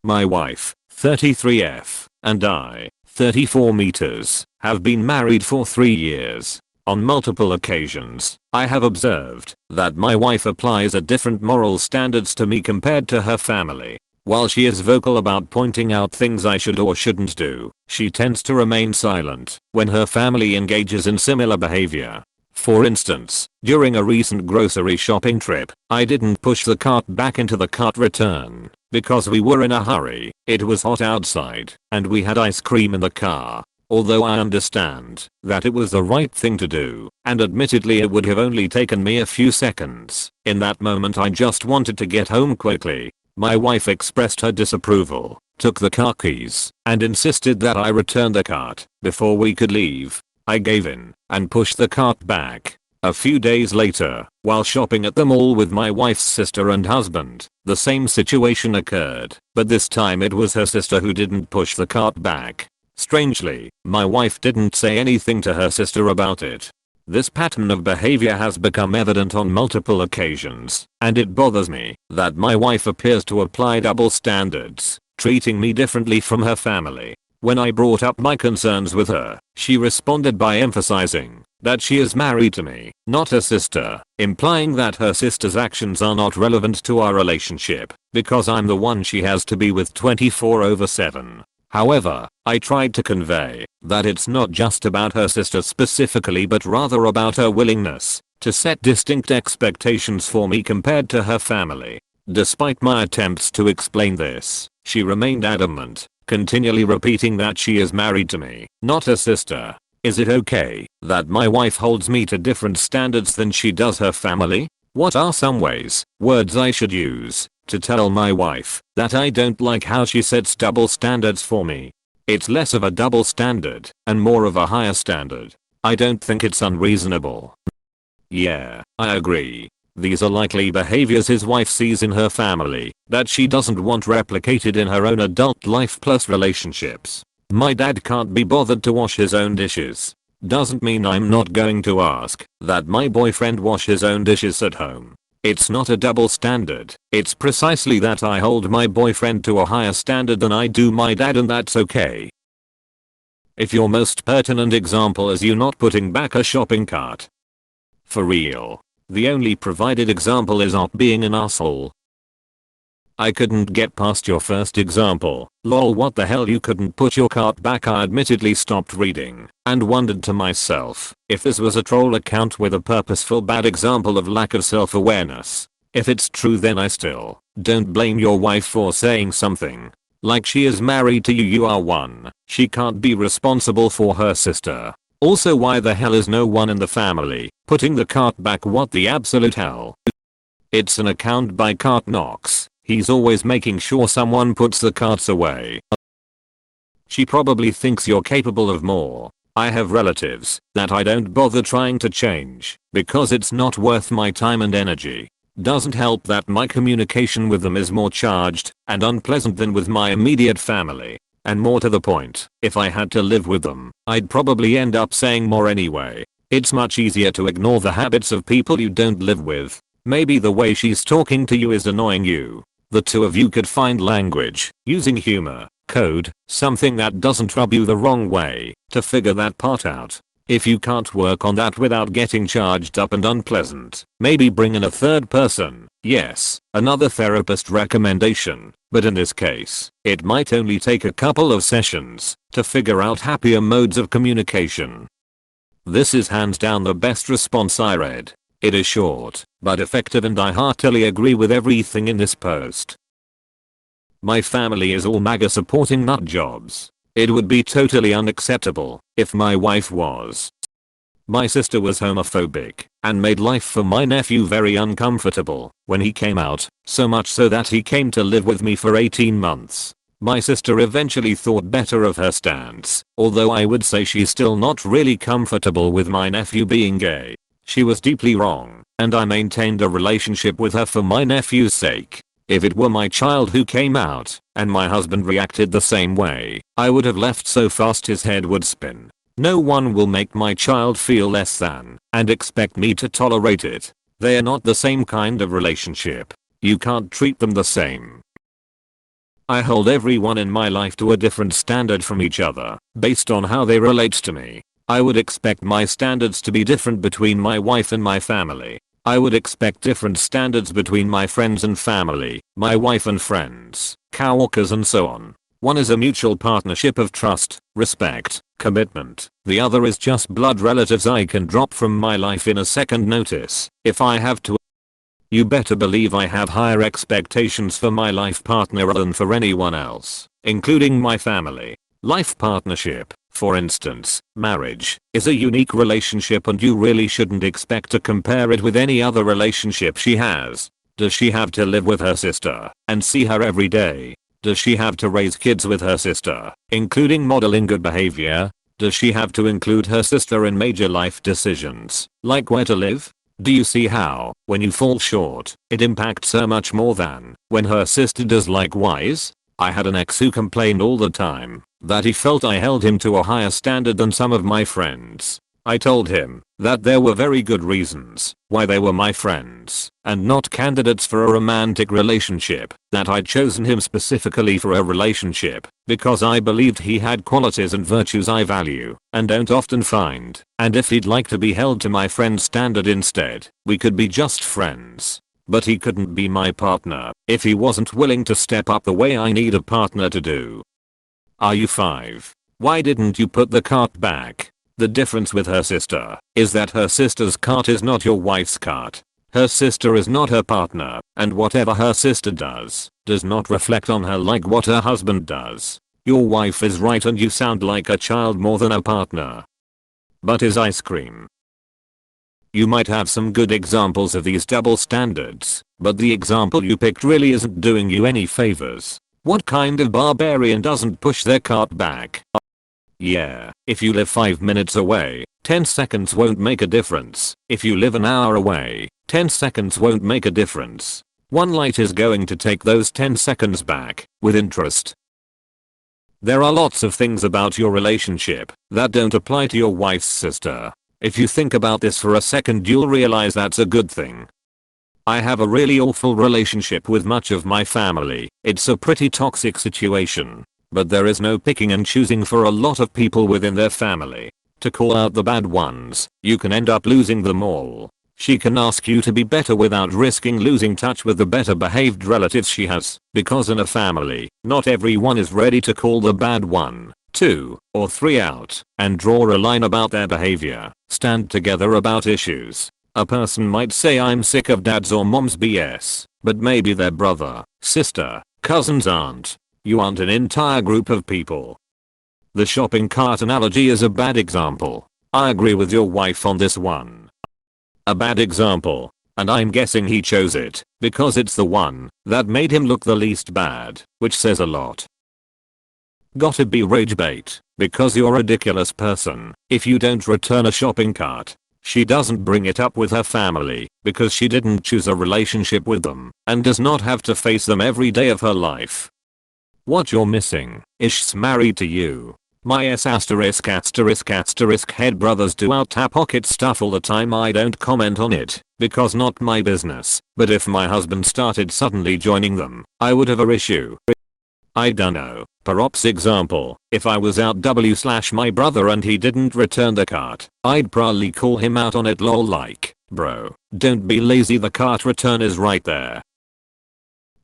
My wife, 33F, and I, 34 meters, have been married for 3 years. On multiple occasions, I have observed that my wife applies a different moral standards to me compared to her family. While she is vocal about pointing out things I should or shouldn't do, she tends to remain silent when her family engages in similar behavior. For instance, during a recent grocery shopping trip, I didn't push the cart back into the cart return because we were in a hurry. It was hot outside and we had ice cream in the car. Although I understand that it was the right thing to do, and admittedly it would have only taken me a few seconds, in that moment I just wanted to get home quickly. My wife expressed her disapproval, took the car keys, and insisted that I return the cart before we could leave. I gave in and pushed the cart back. A few days later, while shopping at the mall with my wife's sister and husband, the same situation occurred, but this time it was her sister who didn't push the cart back. Strangely, my wife didn't say anything to her sister about it. This pattern of behavior has become evident on multiple occasions, and it bothers me that my wife appears to apply double standards, treating me differently from her family. When I brought up my concerns with her, she responded by emphasizing that she is married to me, not her sister, implying that her sister's actions are not relevant to our relationship because I'm the one she has to be with 24/7. However, I tried to convey that it's not just about her sister specifically but rather about her willingness to set distinct expectations for me compared to her family. Despite my attempts to explain this, she remained adamant, continually repeating that she is married to me, not her sister. Is it okay that my wife holds me to different standards than she does her family? What are some words I should use to tell my wife that I don't like how she sets double standards for me? It's less of a double standard and more of a higher standard. I don't think it's unreasonable. Yeah, I agree. These are likely behaviors his wife sees in her family that she doesn't want replicated in her own adult life plus relationships. My dad can't be bothered to wash his own dishes. Doesn't mean I'm not going to ask that my boyfriend wash his own dishes at home. It's not a double standard. It's precisely that I hold my boyfriend to a higher standard than I do my dad, and that's okay. If your most pertinent example is you not putting back a shopping cart. For real. The only provided example is not being an asshole. I couldn't get past your first example. Lol, what the hell, you couldn't put your cart back? I admittedly stopped reading and wondered to myself if this was a troll account with a purposeful bad example of lack of self-awareness. If it's true, then I still don't blame your wife for saying something like she is married to you. You are one. She can't be responsible for her sister. Also, why the hell is no one in the family putting the cart back? What the absolute hell? It's an account by Cart Knox. He's always making sure someone puts the carts away. She probably thinks you're capable of more. I have relatives that I don't bother trying to change because it's not worth my time and energy. Doesn't help that my communication with them is more charged and unpleasant than with my immediate family. And more to the point, if I had to live with them, I'd probably end up saying more anyway. It's much easier to ignore the habits of people you don't live with. Maybe the way she's talking to you is annoying you. The two of you could find language, using humor, code, something that doesn't rub you the wrong way, to figure that part out. If you can't work on that without getting charged up and unpleasant, maybe bring in a third person. Yes, another therapist recommendation, but in this case, it might only take a couple of sessions to figure out happier modes of communication. This is hands down the best response I read. It is short, but effective, and I heartily agree with everything in this post. My family is all MAGA supporting nut jobs. It would be totally unacceptable if my wife was. My sister was homophobic and made life for my nephew very uncomfortable when he came out, so much so that he came to live with me for 18 months. My sister eventually thought better of her stance, although I would say she's still not really comfortable with my nephew being gay. She was deeply wrong, and I maintained a relationship with her for my nephew's sake. If it were my child who came out, and my husband reacted the same way, I would have left so fast his head would spin. No one will make my child feel less than, and expect me to tolerate it. They are not the same kind of relationship. You can't treat them the same. I hold everyone in my life to a different standard from each other, based on how they relate to me. I would expect my standards to be different between my wife and my family. I would expect different standards between my friends and family, my wife and friends, coworkers and so on. One is a mutual partnership of trust, respect, commitment. The other is just blood relatives I can drop from my life in a second notice, if I have to. You better believe I have higher expectations for my life partner than for anyone else, including my family. Life partnership, for instance, marriage, is a unique relationship and you really shouldn't expect to compare it with any other relationship she has. Does she have to live with her sister and see her every day? Does she have to raise kids with her sister, including modeling good behavior? Does she have to include her sister in major life decisions, like where to live? Do you see how, when you fall short, it impacts her much more than when her sister does likewise? I had an ex who complained all the time that he felt I held him to a higher standard than some of my friends. I told him that there were very good reasons why they were my friends and not candidates for a romantic relationship, that I'd chosen him specifically for a relationship because I believed he had qualities and virtues I value and don't often find, and if he'd like to be held to my friend's standard instead, we could be just friends. But he couldn't be my partner if he wasn't willing to step up the way I need a partner to do. Are you 5? Why didn't you put the cart back? The difference with her sister is that her sister's cart is not your wife's cart. Her sister is not her partner, and whatever her sister does not reflect on her like what her husband does. Your wife is right and you sound like a child more than a partner. But is ice cream? You might have some good examples of these double standards, but the example you picked really isn't doing you any favors. What kind of barbarian doesn't push their cart back? Yeah, if you live 5 minutes away, 10 seconds won't make a difference. If you live an hour away, 10 seconds won't make a difference. One light is going to take those 10 seconds back, with interest. There are lots of things about your relationship that don't apply to your wife's sister. If you think about this for a second, you'll realize that's a good thing. I have a really awful relationship with much of my family. It's a pretty toxic situation. But there is no picking and choosing for a lot of people within their family. To call out the bad ones, you can end up losing them all. She can ask you to be better without risking losing touch with the better behaved relatives she has, because in a family, not everyone is ready to call the bad 1, 2, or 3 out and draw a line about their behavior. Stand together about issues. A person might say I'm sick of dad's or mom's BS, but maybe their brother, sister, cousins aren't. You aren't an entire group of people. The shopping cart analogy is a bad example. I agree with your wife on this one. A bad example, and I'm guessing he chose it because it's the one that made him look the least bad, which says a lot. Gotta be rage bait, because you're a ridiculous person if you don't return a shopping cart. She doesn't bring it up with her family because she didn't choose a relationship with them and does not have to face them every day of her life. What you're missing is she's married to you. My head brothers do out pocket stuff all the time. I don't comment on it because not my business, but if my husband started suddenly joining them, I would have a issue. I dunno, perhaps example, if I was out my brother and he didn't return the cart, I'd probably call him out on it, lol, like, bro, don't be lazy, the cart return is right there.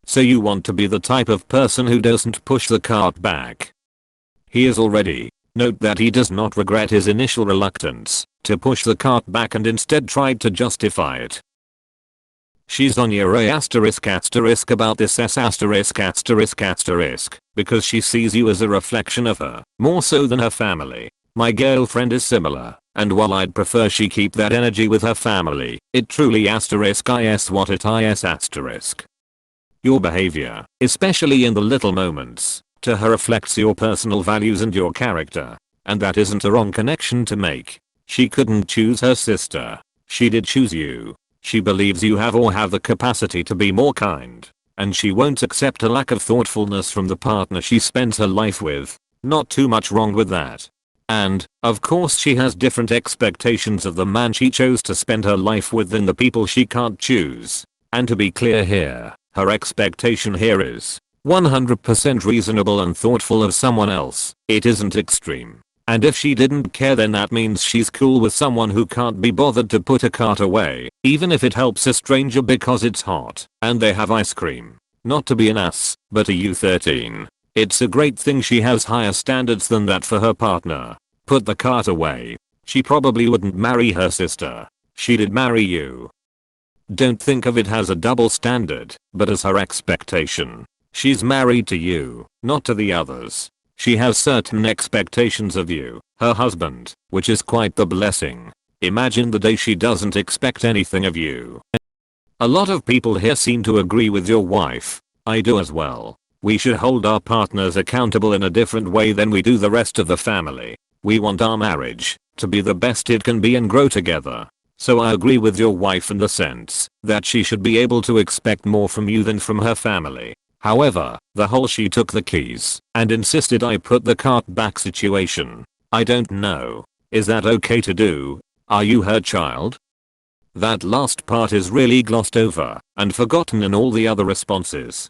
So you want to be the type of person who doesn't push the cart back. He is already. Note that he does not regret his initial reluctance to push the cart back and instead tried to justify it. She's on your about this because she sees you as a reflection of her, more so than her family. My girlfriend is similar, and while I'd prefer she keep that energy with her family, it truly is what it is. Your behavior, especially in the little moments, to her reflects your personal values and your character, and that isn't a wrong connection to make. She couldn't choose her sister. She did choose you. She believes you have the capacity to be more kind, and she won't accept a lack of thoughtfulness from the partner she spends her life with. Not too much wrong with that. And, of course, she has different expectations of the man she chose to spend her life with than the people she can't choose. And to be clear here, her expectation here is 100% reasonable and thoughtful of someone else. It isn't extreme. And if she didn't care, then that means she's cool with someone who can't be bothered to put a cart away, even if it helps a stranger because it's hot and they have ice cream. Not to be an ass, but are you 13? It's a great thing she has higher standards than that for her partner. Put the cart away. She probably wouldn't marry her sister. She did marry you. Don't think of it as a double standard, but as her expectation. She's married to you, not to the others. She has certain expectations of you, her husband, which is quite the blessing. Imagine the day she doesn't expect anything of you. A lot of people here seem to agree with your wife. I do as well. We should hold our partners accountable in a different way than we do the rest of the family. We want our marriage to be the best it can be and grow together. So I agree with your wife in the sense that she should be able to expect more from you than from her family. However, the whole she took the keys and insisted I put the cart back situation. I don't know. Is that okay to do? Are you her child? That last part is really glossed over and forgotten in all the other responses.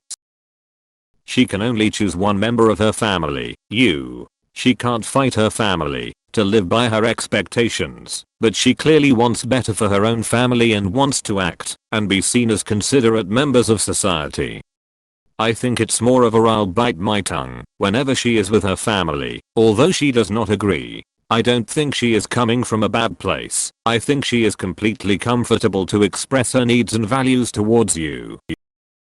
She can only choose one member of her family, you. She can't fight her family to live by her expectations, but she clearly wants better for her own family and wants to act and be seen as considerate members of society. I think it's more of a I'll bite my tongue whenever she is with her family, although she does not agree. I don't think she is coming from a bad place. I think she is completely comfortable to express her needs and values towards you.